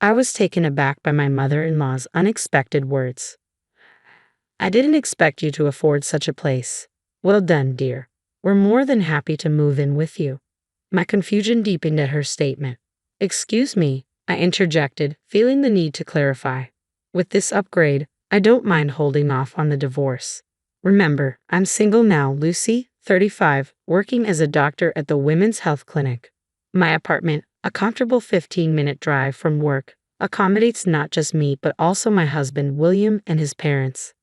I was taken aback by my mother-in-law's unexpected words. "I didn't expect you to afford such a place." "Well done, dear. We're more than happy to move in with you." My confusion deepened at her statement. "Excuse me," I interjected, feeling the need to clarify. "With this upgrade, I don't mind holding off on the divorce. Remember, I'm single now, Lucy, 35, working as a doctor at the Women's Health Clinic. My apartment, a comfortable 15-minute drive from work, accommodates not just me but also my husband, William, and his parents.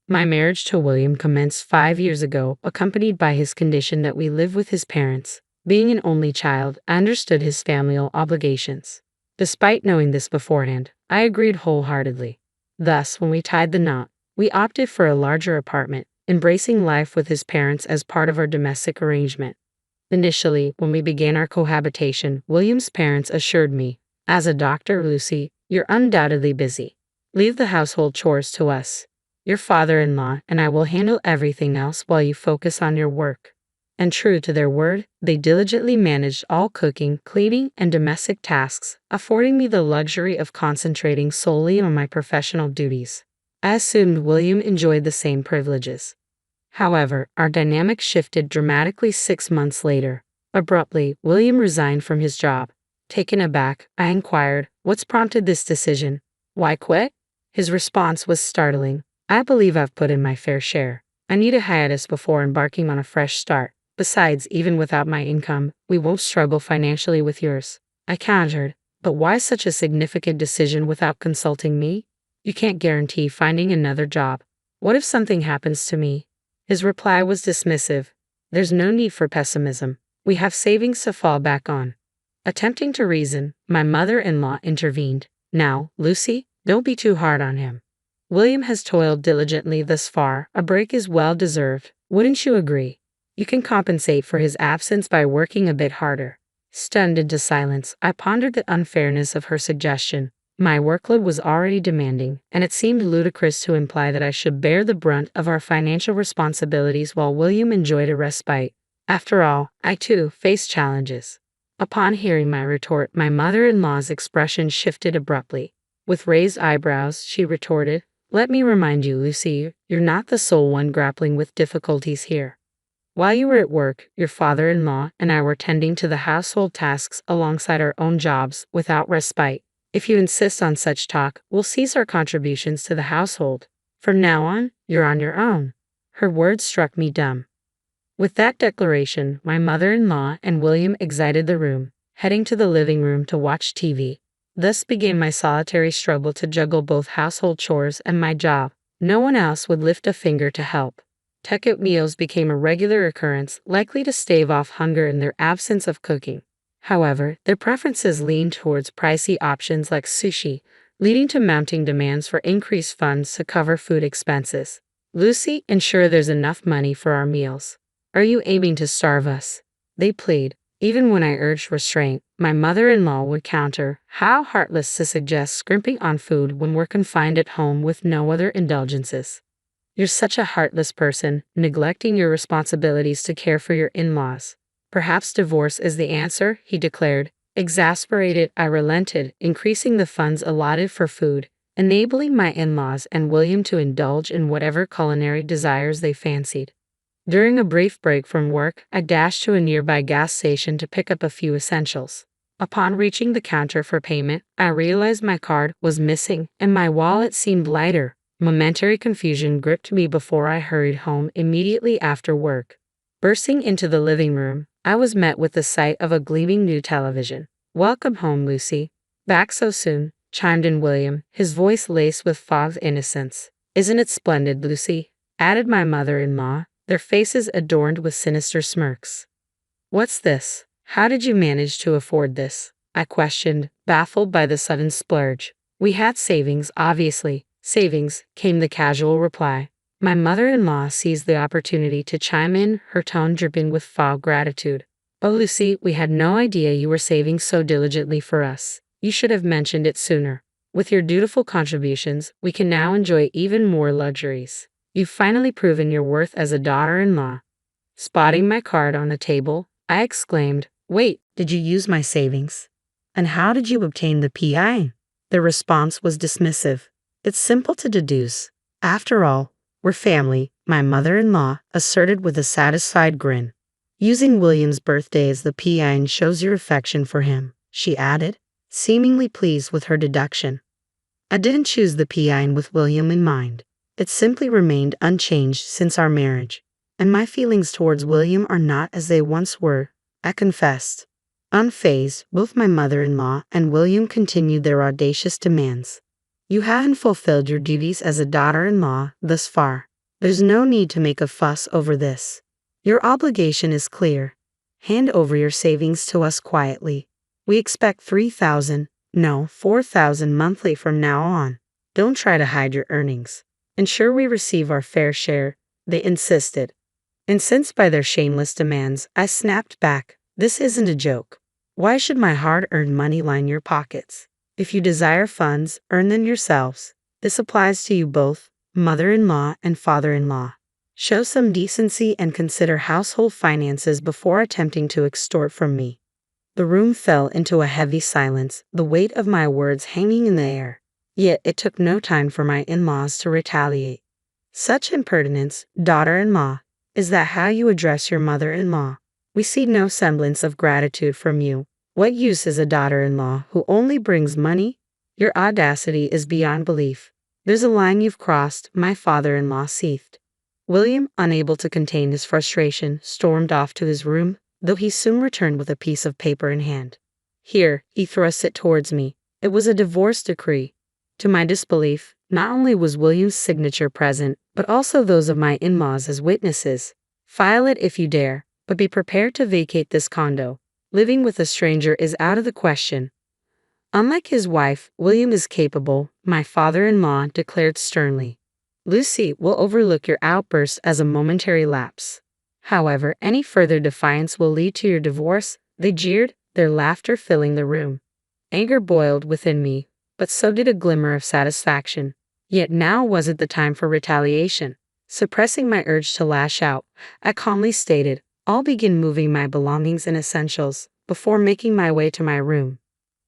My marriage to William commenced 5 years ago, accompanied by his condition that we live with his parents. Being an only child, I understood his familial obligations. Despite knowing this beforehand, I agreed wholeheartedly. Thus, when we tied the knot, we opted for a larger apartment, embracing life with his parents as part of our domestic arrangement. Initially, when we began our cohabitation, William's parents assured me, "As a doctor, Lucy, you're undoubtedly busy. Leave the household chores to us. Your father-in-law and I will handle everything else while you focus on your work." And true to their word, they diligently managed all cooking, cleaning, and domestic tasks, affording me the luxury of concentrating solely on my professional duties. I assumed William enjoyed the same privileges. However, our dynamic shifted dramatically 6 months later. Abruptly, William resigned from his job. Taken aback, I inquired, "What's prompted this decision? Why quit?" His response was startling. "I believe I've put in my fair share. I need a hiatus before embarking on a fresh start. Besides, even without my income, we won't struggle financially with yours." I countered, "But why such a significant decision without consulting me? You can't guarantee finding another job. What if something happens to me?" His reply was dismissive. "There's no need for pessimism. We have savings to fall back on." Attempting to reason, my mother-in-law intervened. "Now, Lucy, don't be too hard on him. William has toiled diligently thus far. A break is well deserved. Wouldn't you agree? You can compensate for his absence by working a bit harder." Stunned into silence, I pondered the unfairness of her suggestion. My workload was already demanding, and it seemed ludicrous to imply that I should bear the brunt of our financial responsibilities while William enjoyed a respite. After all, I too faced challenges. Upon hearing my retort, my mother-in-law's expression shifted abruptly. With raised eyebrows, she retorted, "Let me remind you, Lucy, you're not the sole one grappling with difficulties here. While you were at work, your father-in-law and I were tending to the household tasks alongside our own jobs without respite. If you insist on such talk, we'll cease our contributions to the household. From now on, you're on your own." Her words struck me dumb. With that declaration, my mother-in-law and William exited the room, heading to the living room to watch TV. Thus began my solitary struggle to juggle both household chores and my job. No one else would lift a finger to help. Takeout meals became a regular occurrence, likely to stave off hunger in their absence of cooking. However, their preferences leaned towards pricey options like sushi, leading to mounting demands for increased funds to cover food expenses. "Lucy, ensure there's enough money for our meals. Are you aiming to starve us?" they plead. Even when I urged restraint, my mother-in-law would counter, "How heartless to suggest scrimping on food when we're confined at home with no other indulgences. You're such a heartless person, neglecting your responsibilities to care for your in-laws. Perhaps divorce is the answer," he declared. Exasperated, I relented, increasing the funds allotted for food, enabling my in-laws and William to indulge in whatever culinary desires they fancied. During a brief break from work, I dashed to a nearby gas station to pick up a few essentials. Upon reaching the counter for payment, I realized my card was missing and my wallet seemed lighter. Momentary confusion gripped me before I hurried home immediately after work. Bursting into the living room, I was met with the sight of a gleaming new television. "Welcome home, Lucy." "Back so soon," chimed in William, his voice laced with fond innocence. "Isn't it splendid, Lucy?" added my mother-in-law, their faces adorned with sinister smirks. "What's this? How did you manage to afford this?" I questioned, baffled by the sudden splurge. "We had savings, obviously." "Savings," came the casual reply. My mother-in-law seized the opportunity to chime in, her tone dripping with fond gratitude. "Oh, Lucy, we had no idea you were saving so diligently for us. You should have mentioned it sooner. With your dutiful contributions, we can now enjoy even more luxuries. You've finally proven your worth as a daughter-in-law." Spotting my card on the table, I exclaimed, "Wait, did you use my savings? And how did you obtain the PI?" The response was dismissive. It's simple to deduce. After all, we're family, my mother-in-law asserted with a satisfied grin. Using William's birthday as the PIN shows your affection for him, she added, seemingly pleased with her deduction. I didn't choose the PIN with William in mind. It simply remained unchanged since our marriage. And my feelings towards William are not as they once were, I confessed. Unfazed, both my mother-in-law and William continued their audacious demands. You haven't fulfilled your duties as a daughter-in-law thus far. There's no need to make a fuss over this. Your obligation is clear. Hand over your savings to us quietly. We expect $3,000, no, $4,000 monthly from now on. Don't try to hide your earnings. Ensure we receive our fair share, they insisted. Incensed by their shameless demands, I snapped back. This isn't a joke. Why should my hard-earned money line your pockets? If you desire funds, earn them yourselves. This applies to you both, mother-in-law and father-in-law. Show some decency and consider household finances before attempting to extort from me. The room fell into a heavy silence, the weight of my words hanging in the air. Yet it took no time for my in-laws to retaliate. Such impertinence, daughter-in-law. Is that how you address your mother-in-law? We see no semblance of gratitude from you. What use is a daughter-in-law who only brings money? Your audacity is beyond belief. There's a line you've crossed, my father-in-law seethed. William, unable to contain his frustration, stormed off to his room, though he soon returned with a piece of paper in hand. Here, he thrust it towards me. It was a divorce decree. To my disbelief, not only was William's signature present, but also those of my in-laws as witnesses. File it if you dare, but be prepared to vacate this condo. Living with a stranger is out of the question. Unlike his wife, William is capable, my father-in-law declared sternly. Lucy will overlook your outburst as a momentary lapse. However, any further defiance will lead to your divorce, they jeered, their laughter filling the room. Anger boiled within me, but so did a glimmer of satisfaction. Yet now wasn't the time for retaliation. Suppressing my urge to lash out, I calmly stated, I'll begin moving my belongings and essentials before making my way to my room.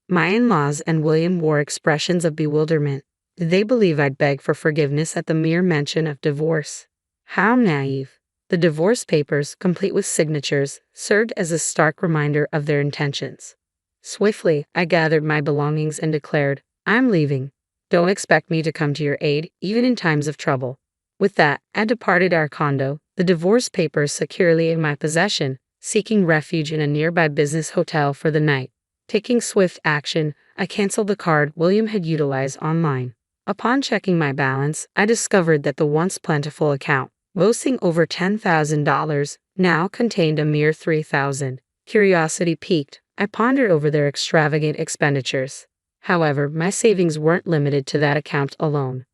My in-laws and William wore expressions of bewilderment. Did they believe I'd beg for forgiveness at the mere mention of divorce? How naive. The divorce papers, complete with signatures, served as a stark reminder of their intentions. Swiftly, I gathered my belongings and declared, I'm leaving. Don't expect me to come to your aid, even in times of trouble. With that, I departed our condo, the divorce papers securely in my possession, seeking refuge in a nearby business hotel for the night. Taking swift action, I canceled the card William had utilized online. Upon checking my balance, I discovered that the once plentiful account, boasting over $10,000, now contained a mere $3,000. Curiosity piqued, I pondered over their extravagant expenditures. However, my savings weren't limited to that account alone.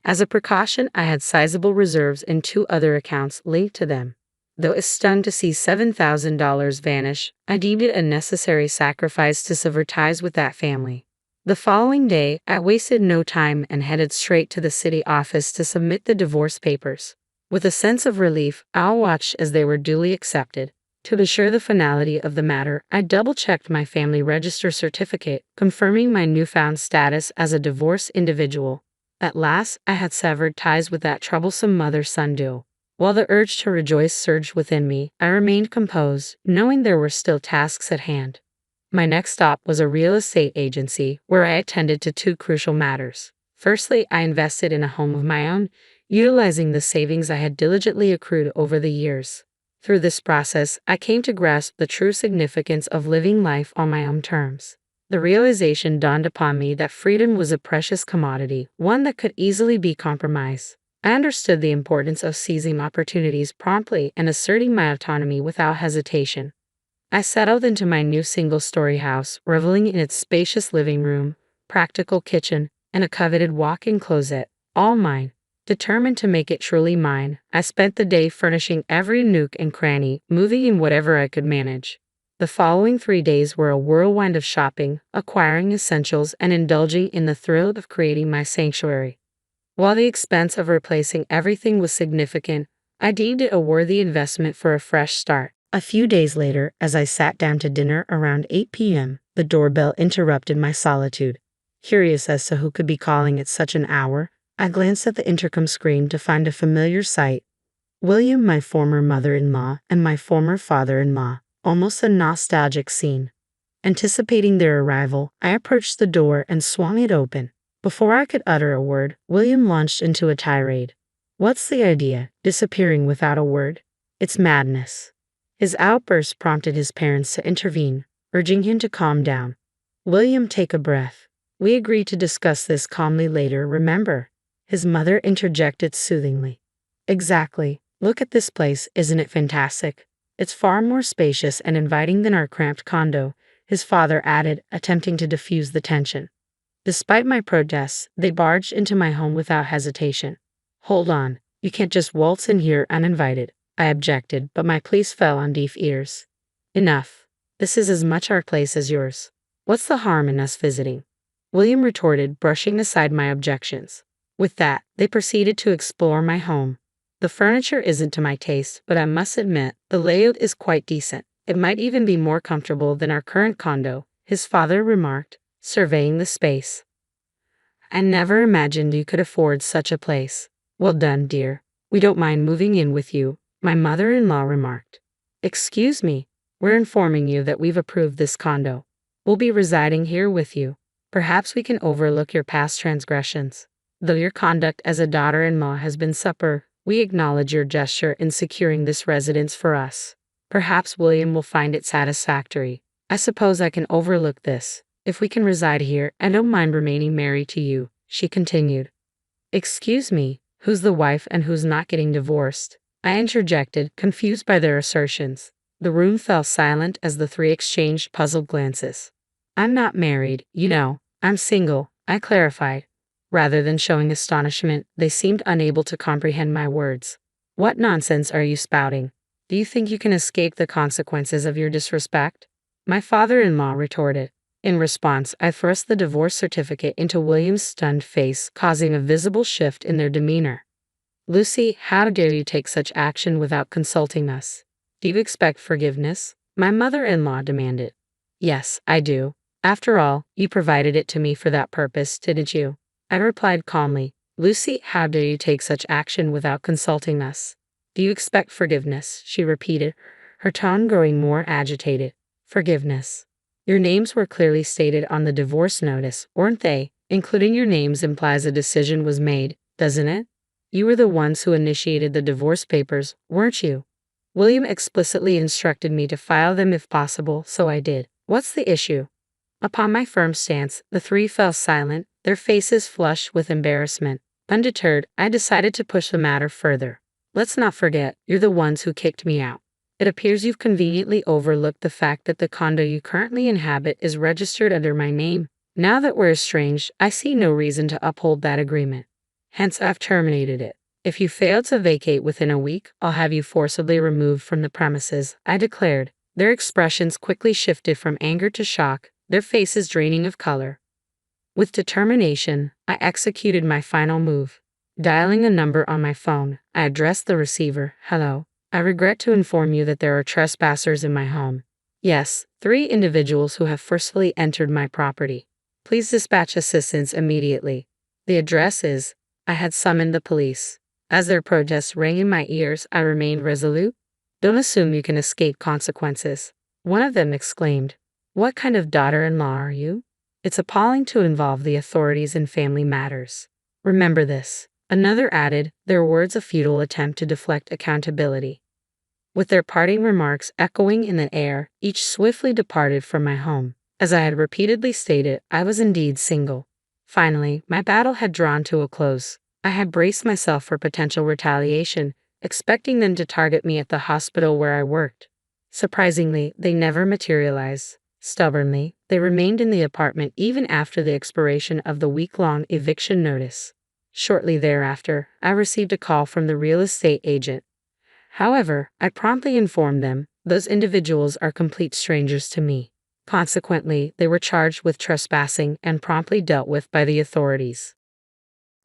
As a precaution, I had sizable reserves in 2 other accounts linked to them. Though stunned to see $7,000 vanish, I deemed it a necessary sacrifice to sever ties with that family. The following day, I wasted no time and headed straight to the city office to submit the divorce papers. With a sense of relief, I watched as they were duly accepted. To assure the finality of the matter, I double-checked my family register certificate, confirming my newfound status as a divorced individual. At last, I had severed ties with that troublesome mother-son duo. While the urge to rejoice surged within me, I remained composed, knowing there were still tasks at hand. My next stop was a real estate agency, where I attended to 2 crucial matters. Firstly, I invested in a home of my own, utilizing the savings I had diligently accrued over the years. Through this process, I came to grasp the true significance of living life on my own terms. The realization dawned upon me that freedom was a precious commodity, one that could easily be compromised. I understood the importance of seizing opportunities promptly and asserting my autonomy without hesitation. I settled into my new single-story house, reveling in its spacious living room, practical kitchen, and a coveted walk-in closet, all mine. Determined to make it truly mine, I spent the day furnishing every nook and cranny, moving in whatever I could manage. The following 3 days were a whirlwind of shopping, acquiring essentials, and indulging in the thrill of creating my sanctuary. While the expense of replacing everything was significant, I deemed it a worthy investment for a fresh start. A few days later, as I sat down to dinner around 8 p.m., the doorbell interrupted my solitude. Curious as to who could be calling at such an hour, I glanced at the intercom screen to find a familiar sight. William, my former mother-in-law, and my former father-in-law. Almost a nostalgic scene. Anticipating their arrival, I approached the door and swung it open. Before I could utter a word, William launched into a tirade. What's the idea? Disappearing without a word? It's madness. His outburst prompted his parents to intervene, urging him to calm down. William, take a breath. We agreed to discuss this calmly later, remember? His mother interjected soothingly. Exactly. Look at this place, isn't it fantastic? It's far more spacious and inviting than our cramped condo, his father added, attempting to diffuse the tension. Despite my protests, they barged into my home without hesitation. Hold on, you can't just waltz in here uninvited, I objected, but my pleas fell on deaf ears. Enough. This is as much our place as yours. What's the harm in us visiting? William retorted, brushing aside my objections. With that, they proceeded to explore my home. The furniture isn't to my taste, but I must admit, the layout is quite decent. It might even be more comfortable than our current condo, his father remarked, surveying the space. I never imagined you could afford such a place. Well done, dear. We don't mind moving in with you, my mother-in-law remarked. Excuse me, we're informing you that we've approved this condo. We'll be residing here with you. Perhaps we can overlook your past transgressions. Though your conduct as a daughter-in-law has been superb, we acknowledge your gesture in securing this residence for us. Perhaps William will find it satisfactory. I suppose I can overlook this. If we can reside here, I don't mind remaining married to you, she continued. Excuse me, who's the wife and who's not getting divorced? I interjected, confused by their assertions. The room fell silent as the three exchanged puzzled glances. I'm not married, you know. I'm single, I clarified. Rather than showing astonishment, they seemed unable to comprehend my words. What nonsense are you spouting? Do you think you can escape the consequences of your disrespect? My father-in-law retorted. In response, I thrust the divorce certificate into William's stunned face, causing a visible shift in their demeanor. Lucy, how dare you take such action without consulting us? Do you expect forgiveness? My mother-in-law demanded. Yes, I do. After all, you provided it to me for that purpose, didn't you? I replied calmly. Lucy, how dare you take such action without consulting us? Do you expect forgiveness? She repeated, her tone growing more agitated. Forgiveness. Your names were clearly stated on the divorce notice, weren't they? Including your names implies a decision was made, doesn't it? You were the ones who initiated the divorce papers, weren't you? William explicitly instructed me to file them if possible, so I did. What's the issue? Upon my firm stance, the three fell silent, their faces flushed with embarrassment. Undeterred, I decided to push the matter further. Let's not forget, you're the ones who kicked me out. It appears you've conveniently overlooked the fact that the condo you currently inhabit is registered under my name. Now that we're estranged, I see no reason to uphold that agreement. Hence, I've terminated it. If you fail to vacate within a week, I'll have you forcibly removed from the premises, I declared. Their expressions quickly shifted from anger to shock, their faces draining of color. With determination, I executed my final move. Dialing a number on my phone, I addressed the receiver. Hello. I regret to inform you that there are trespassers in my home. Yes, 3 individuals who have forcefully entered my property. Please dispatch assistance immediately. The address is. I had summoned the police. As their protests rang in my ears, I remained resolute. Don't assume you can escape consequences. One of them exclaimed. What kind of daughter-in-law are you? It's appalling to involve the authorities in family matters. Remember this. Another added, their words a futile attempt to deflect accountability. With their parting remarks echoing in the air, each swiftly departed from my home. As I had repeatedly stated, I was indeed single. Finally, my battle had drawn to a close. I had braced myself for potential retaliation, expecting them to target me at the hospital where I worked. Surprisingly, they never materialized. Stubbornly, they remained in the apartment even after the expiration of the week-long eviction notice. Shortly thereafter, I received a call from the real estate agent. However, I promptly informed them, those individuals are complete strangers to me. Consequently, they were charged with trespassing and promptly dealt with by the authorities.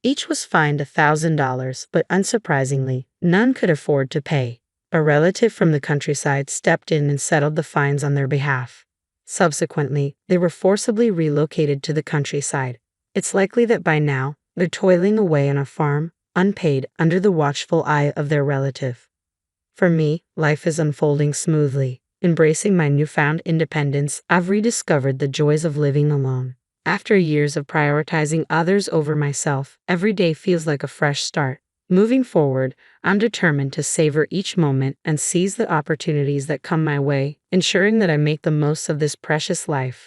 Each was fined $1,000, but unsurprisingly, none could afford to pay. A relative from the countryside stepped in and settled the fines on their behalf. Subsequently, they were forcibly relocated to the countryside. It's likely that by now, they're toiling away on a farm, unpaid, under the watchful eye of their relative. For me, life is unfolding smoothly. Embracing my newfound independence, I've rediscovered the joys of living alone. After years of prioritizing others over myself, every day feels like a fresh start. Moving forward, I'm determined to savor each moment and seize the opportunities that come my way, ensuring that I make the most of this precious life.